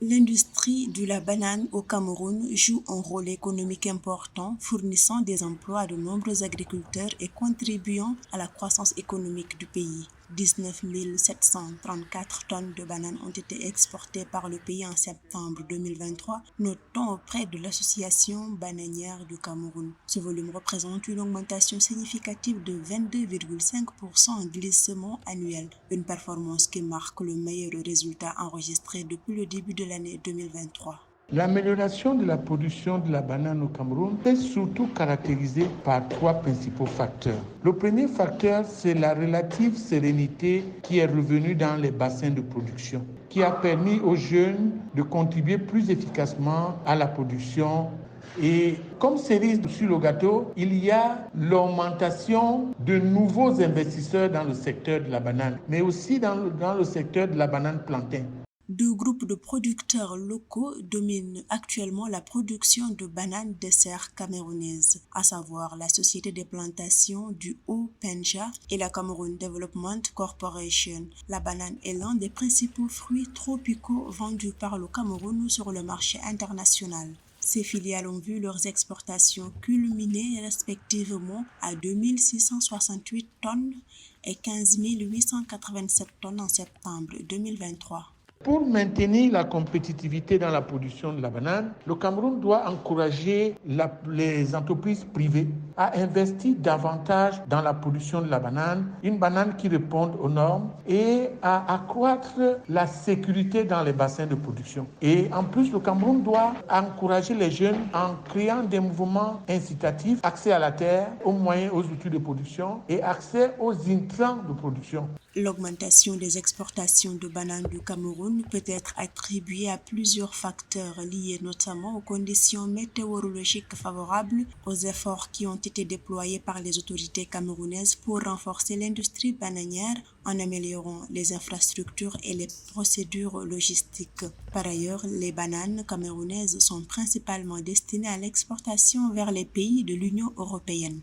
L'industrie de la banane au Cameroun joue un rôle économique important, fournissant des emplois à de nombreux agriculteurs et contribuant à la croissance économique du pays. 19 734 tonnes de bananes ont été exportées par le pays en septembre 2023, notons auprès de l'Association bananière du Cameroun. Ce volume représente une augmentation significative de 22,5% en glissement annuel, une performance qui marque le meilleur résultat enregistré depuis le début de l'année 2023. L'amélioration de la production de la banane au Cameroun est surtout caractérisée par trois principaux facteurs. Le premier facteur, c'est la relative sérénité qui est revenue dans les bassins de production, qui a permis aux jeunes de contribuer plus efficacement à la production. Et comme cerise sur le gâteau, il y a l'augmentation de nouveaux investisseurs dans le secteur de la banane, mais aussi dans le secteur de la banane plantain. Deux groupes de producteurs locaux dominent actuellement la production de bananes dessert camerounaise, à savoir la Société des plantations du Haut-Penja et la Cameroun Development Corporation. La banane est l'un des principaux fruits tropicaux vendus par le Cameroun sur le marché international. Ces filiales ont vu leurs exportations culminer respectivement à 2 668 tonnes et 15 887 tonnes en septembre 2023. Pour maintenir la compétitivité dans la production de la banane, le Cameroun doit encourager les entreprises privées à investir davantage dans la production de la banane, une banane qui réponde aux normes, et à accroître la sécurité dans les bassins de production. Et en plus, le Cameroun doit encourager les jeunes en créant des mouvements incitatifs, accès à la terre, aux moyens, aux outils de production et accès aux intrants de production. L'augmentation des exportations de bananes du Cameroun peut être attribuée à plusieurs facteurs liés notamment aux conditions météorologiques favorables, aux efforts qui ont été déployés par les autorités camerounaises pour renforcer l'industrie bananière en améliorant les infrastructures et les procédures logistiques. Par ailleurs, les bananes camerounaises sont principalement destinées à l'exportation vers les pays de l'Union européenne.